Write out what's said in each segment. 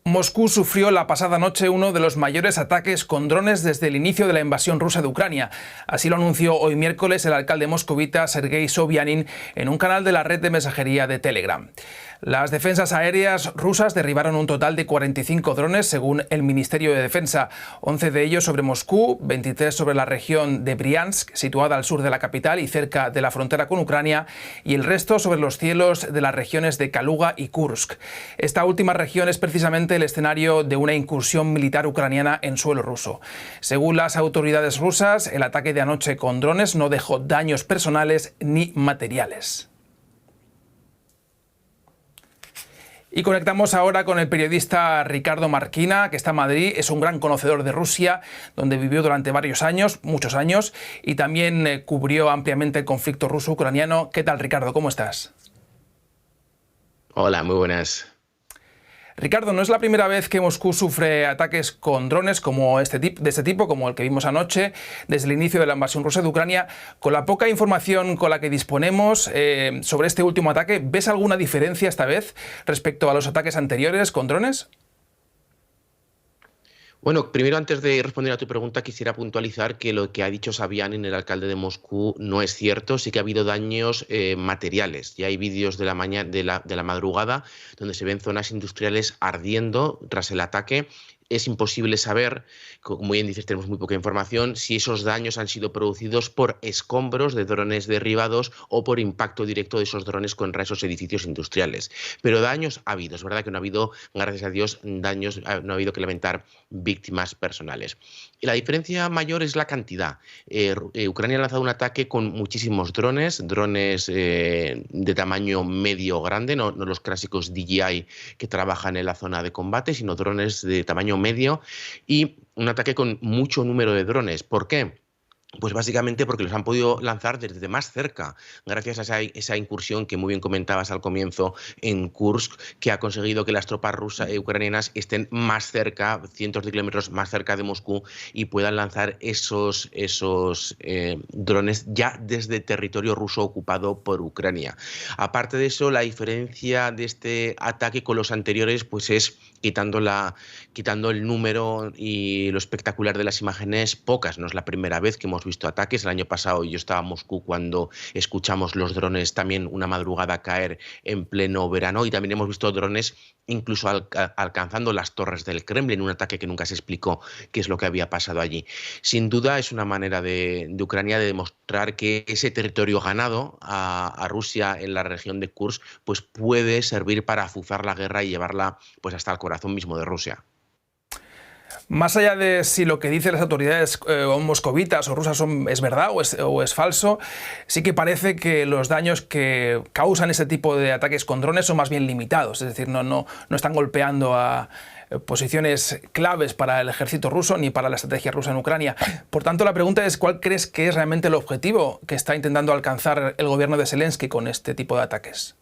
Moscú sufrió la pasada noche uno de los mayores ataques con drones desde el inicio de la invasión rusa de Ucrania. Así lo anunció hoy miércoles el alcalde moscovita Sergei Sobyanin en un canal de la red de mensajería de Telegram. Las defensas aéreas rusas derribaron un total de 45 drones, según el Ministerio de Defensa, 11 de ellos sobre Moscú, 23 sobre la región de Briansk, situada al sur de la capital y cerca de la frontera con Ucrania, y el resto sobre los cielos de las regiones de Kaluga y Kursk. Esta última región es precisamente el escenario de una incursión militar ucraniana en suelo ruso. Según las autoridades rusas, el ataque de anoche con drones no dejó daños personales ni materiales. Y conectamos ahora con el periodista Ricardo Marquina, que está en Madrid. Es un gran conocedor de Rusia, donde vivió durante varios años, muchos años, y también cubrió ampliamente el conflicto ruso-ucraniano. ¿Qué tal, Ricardo? ¿Cómo estás? Hola, muy buenas. Ricardo, no es la primera vez que Moscú sufre ataques con drones de este tipo, como el que vimos anoche, desde el inicio de la invasión rusa de Ucrania. Con la poca información con la que disponemos sobre este último ataque, ¿ves alguna diferencia esta vez respecto a los ataques anteriores con drones? Bueno, primero, antes de responder a tu pregunta, quisiera puntualizar que lo que ha dicho Sobyanin, el alcalde de Moscú, no es cierto. Sí que ha habido daños materiales. Ya hay vídeos de la madrugada donde se ven zonas industriales ardiendo tras el ataque. Es imposible saber, como bien dices, tenemos muy poca información, si esos daños han sido producidos por escombros de drones derribados o por impacto directo de esos drones contra esos edificios industriales. Pero daños ha habido. Es verdad que no ha habido, gracias a Dios, daños, no ha habido que lamentar víctimas personales. Y la diferencia mayor es la cantidad. Ucrania ha lanzado un ataque con muchísimos drones de tamaño medio grande, no los clásicos DJI que trabajan en la zona de combate, sino drones de tamaño medio, y un ataque con mucho número de drones. ¿Por qué? Pues básicamente porque los han podido lanzar desde más cerca, gracias a esa incursión que muy bien comentabas al comienzo en Kursk, que ha conseguido que las tropas ucranianas estén más cerca, cientos de kilómetros más cerca de Moscú, y puedan lanzar esos drones ya desde territorio ruso ocupado por Ucrania. Aparte de eso, la diferencia de este ataque con los anteriores pues es, quitando el número y lo espectacular de las imágenes, pocas. No es la primera vez que hemos visto ataques. El año pasado yo estaba en Moscú cuando escuchamos los drones también una madrugada caer en pleno verano, y también hemos visto drones incluso alcanzando las torres del Kremlin, un ataque que nunca se explicó qué es lo que había pasado allí. Sin duda es una manera de Ucrania de demostrar que ese territorio ganado a Rusia en la región de Kursk pues puede servir para azuzar la guerra y llevarla pues hasta el corazón mismo de Rusia. Más allá de si lo que dicen las autoridades moscovitas o rusas es verdad o es falso, sí que parece que los daños que causan este tipo de ataques con drones son más bien limitados. Es decir, no están golpeando a posiciones claves para el ejército ruso ni para la estrategia rusa en Ucrania. Por tanto, la pregunta es, ¿cuál crees que es realmente el objetivo que está intentando alcanzar el gobierno de Zelensky con este tipo de ataques?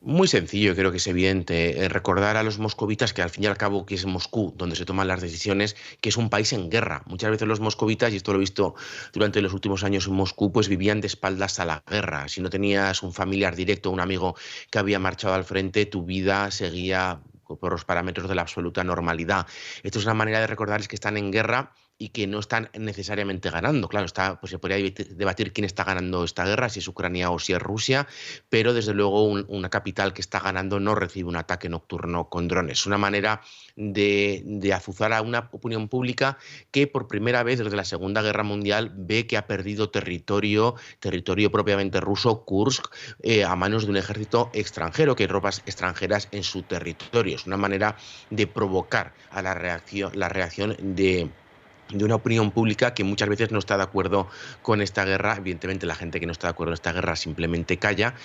Muy sencillo, creo que es evidente. Recordar a los moscovitas que al fin y al cabo que es Moscú donde se toman las decisiones, que es un país en guerra. Muchas veces los moscovitas, y esto lo he visto durante los últimos años en Moscú, pues vivían de espaldas a la guerra. Si no tenías un familiar directo, un amigo que había marchado al frente, tu vida seguía por los parámetros de la absoluta normalidad. Esto es una manera de recordarles que están en guerra y que no están necesariamente ganando. Claro, pues se podría debatir quién está ganando esta guerra, si es Ucrania o si es Rusia, pero desde luego una capital que está ganando no recibe un ataque nocturno con drones. Es una manera de azuzar a una opinión pública que por primera vez desde la Segunda Guerra Mundial ve que ha perdido territorio propiamente ruso, Kursk, a manos de un ejército extranjero, que hay tropas extranjeras en su territorio. Es una manera de provocar a la reacción de una opinión pública que muchas veces no está de acuerdo con esta guerra. Evidentemente la gente que no está de acuerdo con esta guerra simplemente calla,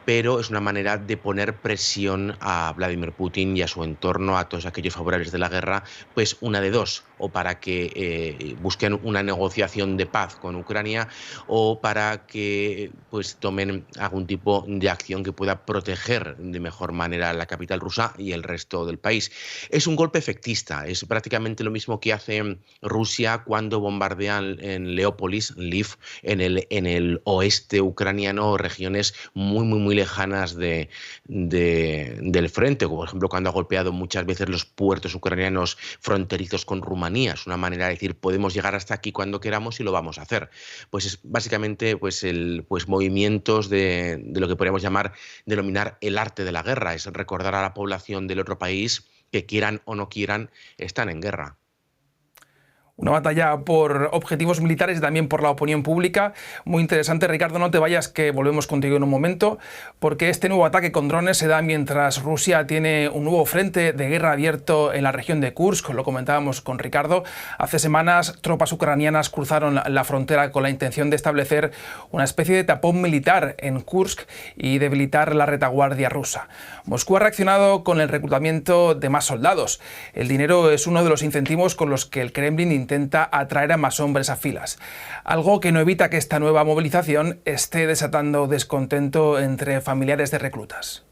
pero es una manera de poner presión a Vladimir Putin y a su entorno, a todos aquellos favorables de la guerra, pues una de dos: o para que busquen una negociación de paz con Ucrania, o para que pues tomen algún tipo de acción que pueda proteger de mejor manera la capital rusa y el resto del país. Es un golpe efectista, es prácticamente lo mismo que hace Rusia Rusia cuando bombardean en Leópolis, Lviv, en el oeste ucraniano, regiones muy lejanas del frente, como por ejemplo cuando ha golpeado muchas veces los puertos ucranianos fronterizos con Rumanía. Es una manera de decir, podemos llegar hasta aquí cuando queramos y lo vamos a hacer. Pues es básicamente movimientos de lo que podríamos denominar el arte de la guerra, es recordar a la población del otro país que quieran o no quieran, están en guerra. Una batalla por objetivos militares y también por la opinión pública. Muy interesante. Ricardo, no te vayas, que volvemos contigo en un momento, porque este nuevo ataque con drones se da mientras Rusia tiene un nuevo frente de guerra abierto en la región de Kursk. Lo comentábamos con Ricardo. Hace semanas, tropas ucranianas cruzaron la frontera con la intención de establecer una especie de tapón militar en Kursk y debilitar la retaguardia rusa. Moscú ha reaccionado con el reclutamiento de más soldados. El dinero es uno de los incentivos con los que el Kremlin intenta atraer a más hombres a filas, algo que no evita que esta nueva movilización esté desatando descontento entre familiares de reclutas.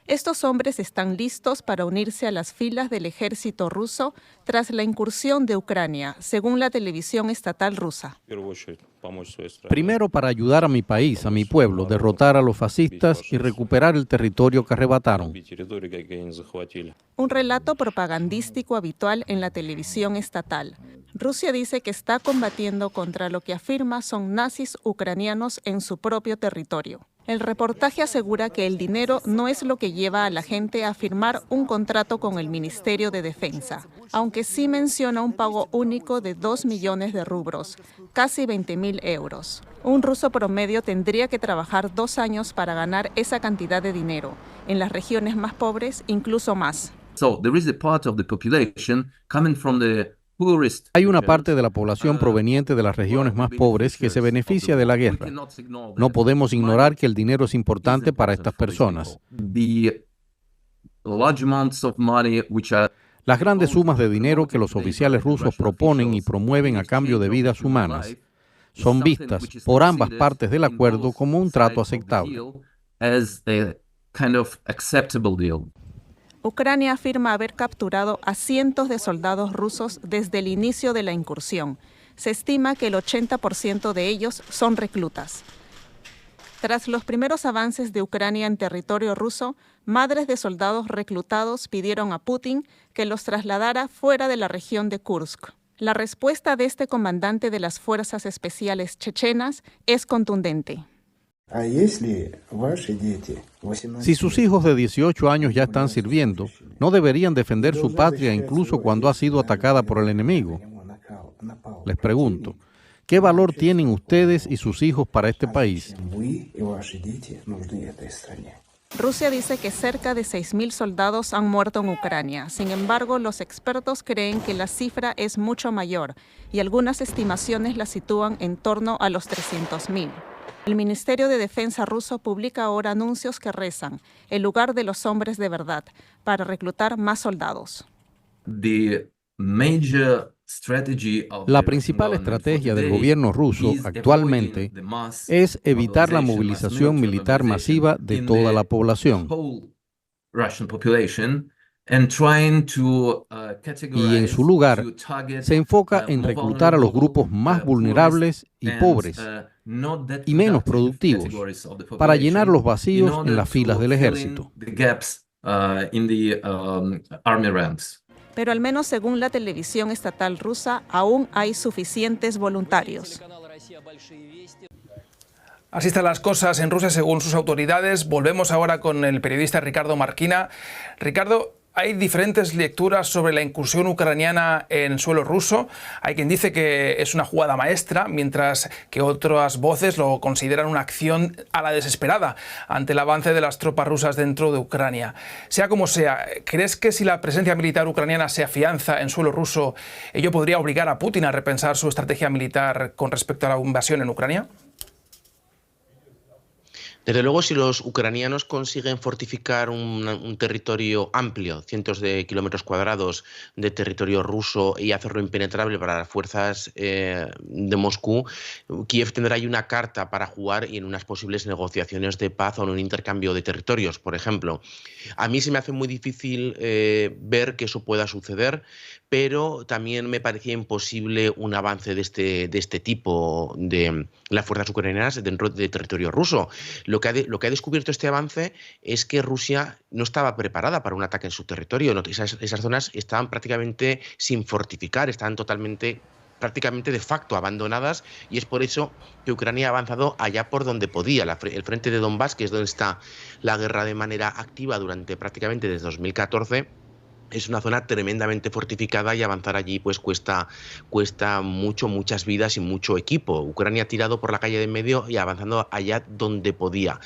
Estos hombres están listos para unirse a las filas del ejército ruso tras la incursión de Ucrania, según la televisión estatal rusa. Primero, para ayudar a mi país, a mi pueblo, derrotar a los fascistas y recuperar el territorio que arrebataron. Un relato propagandístico habitual en la televisión estatal. Rusia dice que está combatiendo contra lo que afirma son nazis ucranianos en su propio territorio. El reportaje asegura que el dinero no es lo que lleva a la gente a firmar un contrato con el Ministerio de Defensa, aunque sí menciona un pago único de 2 millones de rublos, casi 20.000 euros. Un ruso promedio tendría que trabajar 2 años para ganar esa cantidad de dinero. En las regiones más pobres, incluso más. Hay una parte de la población proveniente de las regiones más pobres que se beneficia de la guerra. No podemos ignorar que el dinero es importante para estas personas. Las grandes sumas de dinero que los oficiales rusos proponen y promueven a cambio de vidas humanas son vistas por ambas partes del acuerdo como un trato aceptable. Ucrania afirma haber capturado a cientos de soldados rusos desde el inicio de la incursión. Se estima que el 80% de ellos son reclutas. Tras los primeros avances de Ucrania en territorio ruso, madres de soldados reclutados pidieron a Putin que los trasladara fuera de la región de Kursk. La respuesta de este comandante de las fuerzas especiales chechenas es contundente. Si sus hijos de 18 años ya están sirviendo, no deberían defender su patria incluso cuando ha sido atacada por el enemigo. Les pregunto, ¿qué valor tienen ustedes y sus hijos para este país? Rusia dice que cerca de 6.000 soldados han muerto en Ucrania. Sin embargo, los expertos creen que la cifra es mucho mayor y algunas estimaciones la sitúan en torno a los 300.000. El Ministerio de Defensa ruso publica ahora anuncios que rezan el lugar de los hombres de verdad para reclutar más soldados. La principal estrategia del gobierno ruso actualmente es evitar la movilización militar masiva de toda la población. Y en su lugar, se enfoca en reclutar a los grupos más vulnerables y pobres y menos productivos para llenar los vacíos en las filas del ejército. Pero al menos según la televisión estatal rusa, aún hay suficientes voluntarios. Así están las cosas en Rusia según sus autoridades. Volvemos ahora con el periodista Ricardo Marquina. Ricardo, hay diferentes lecturas sobre la incursión ucraniana en suelo ruso. Hay quien dice que es una jugada maestra, mientras que otras voces lo consideran una acción a la desesperada ante el avance de las tropas rusas dentro de Ucrania. Sea como sea, ¿crees que si la presencia militar ucraniana se afianza en suelo ruso, ello podría obligar a Putin a repensar su estrategia militar con respecto a la invasión en Ucrania? Desde luego, si los ucranianos consiguen fortificar un territorio amplio, cientos de kilómetros cuadrados de territorio ruso, y hacerlo impenetrable para las fuerzas de Moscú, Kiev tendrá ahí una carta para jugar y en unas posibles negociaciones de paz o en un intercambio de territorios, por ejemplo. A mí se me hace muy difícil ver que eso pueda suceder, pero también me parecía imposible un avance de este tipo de las fuerzas ucranianas dentro del territorio ruso. Lo que ha descubierto este avance es que Rusia no estaba preparada para un ataque en su territorio. Esas zonas estaban prácticamente sin fortificar, estaban prácticamente de facto abandonadas, y es por eso que Ucrania ha avanzado allá por donde podía. El frente de Donbass, que es donde está la guerra de manera activa prácticamente desde 2014, es una zona tremendamente fortificada y avanzar allí pues cuesta muchas vidas y mucho equipo. Ucrania ha tirado por la calle de en medio y avanzando allá donde podía.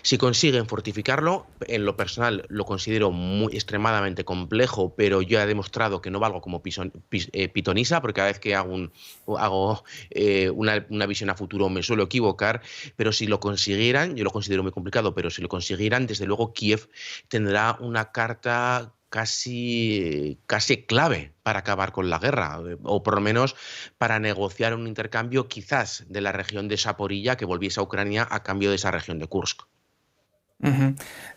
Si consiguen fortificarlo, en lo personal lo considero extremadamente complejo, pero yo he demostrado que no valgo como pitonisa, porque cada vez que hago una visión a futuro me suelo equivocar, pero si lo consiguieran, yo lo considero muy complicado, pero si lo consiguieran, desde luego Kiev tendrá una carta casi clave para acabar con la guerra, o por lo menos para negociar un intercambio quizás de la región de Zaporilla, que volviese a Ucrania a cambio de esa región de Kursk.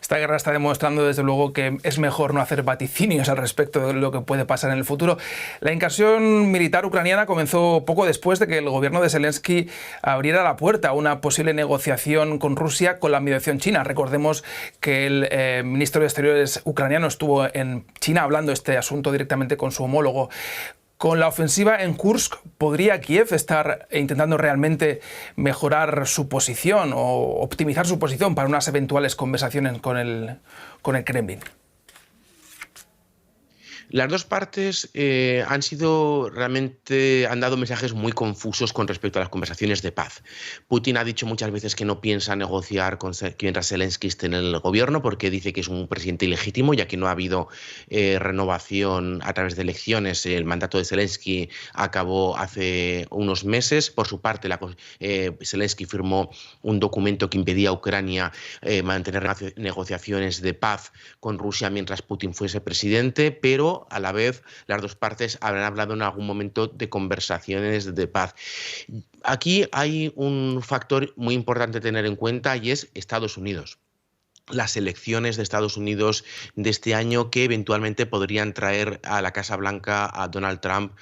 Esta guerra está demostrando desde luego que es mejor no hacer vaticinios al respecto de lo que puede pasar en el futuro. La incursión militar ucraniana comenzó poco después de que el gobierno de Zelensky abriera la puerta a una posible negociación con Rusia con la mediación china. Recordemos que el ministro de Exteriores ucraniano estuvo en China hablando este asunto directamente con su homólogo. Con la ofensiva en Kursk, ¿podría Kiev estar intentando realmente mejorar su posición o optimizar su posición para unas eventuales conversaciones con el Kremlin? Las dos partes han dado mensajes muy confusos con respecto a las conversaciones de paz. Putin ha dicho muchas veces que no piensa negociar mientras Zelensky esté en el gobierno, porque dice que es un presidente ilegítimo, ya que no ha habido renovación a través de elecciones. El mandato de Zelensky acabó hace unos meses. Por su parte, Zelensky firmó un documento que impedía a Ucrania mantener negociaciones de paz con Rusia mientras Putin fuese presidente, pero a la vez las dos partes habrán hablado en algún momento de conversaciones de paz. Aquí hay un factor muy importante a tener en cuenta, y es Estados Unidos. Las elecciones de Estados Unidos de este año, que eventualmente podrían traer a la Casa Blanca a Donald Trump,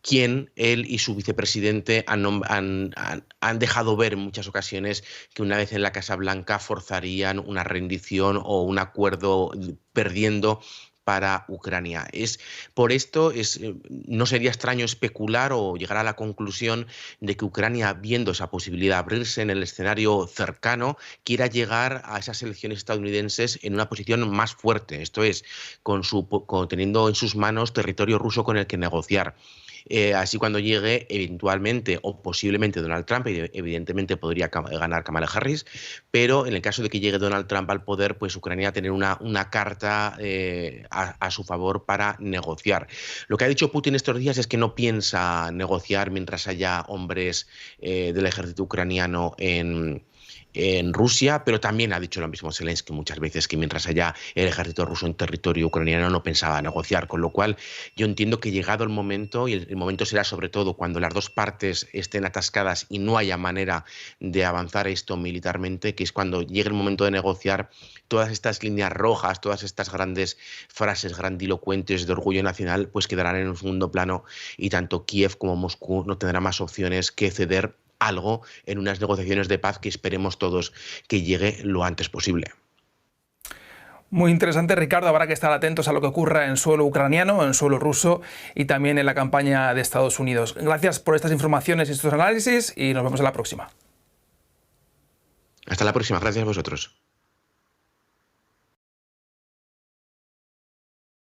quien él y su vicepresidente han dejado ver en muchas ocasiones que una vez en la Casa Blanca forzarían una rendición o un acuerdo perdiendo para Ucrania. Por esto no sería extraño especular o llegar a la conclusión de que Ucrania, viendo esa posibilidad de abrirse en el escenario cercano, quiera llegar a esas elecciones estadounidenses en una posición más fuerte, esto es, teniendo en sus manos territorio ruso con el que negociar. Así, cuando llegue eventualmente o posiblemente Donald Trump, evidentemente podría ganar Kamala Harris, pero en el caso de que llegue Donald Trump al poder, pues Ucrania va a tener una carta a su favor para negociar. Lo que ha dicho Putin estos días es que no piensa negociar mientras haya hombres del ejército ucraniano en Rusia, pero también ha dicho lo mismo Zelensky muchas veces, que mientras haya el ejército ruso en territorio ucraniano no pensaba negociar, con lo cual yo entiendo que llegado el momento, y el momento será sobre todo cuando las dos partes estén atascadas y no haya manera de avanzar esto militarmente, que es cuando llegue el momento de negociar, todas estas líneas rojas, todas estas grandes frases grandilocuentes de orgullo nacional, pues quedarán en un segundo plano, y tanto Kiev como Moscú no tendrán más opciones que ceder algo en unas negociaciones de paz que esperemos todos que llegue lo antes posible. Muy interesante, Ricardo. Habrá que estar atentos a lo que ocurra en suelo ucraniano, en suelo ruso y también en la campaña de Estados Unidos. Gracias por estas informaciones y estos análisis, y nos vemos en la próxima. Hasta la próxima. Gracias a vosotros.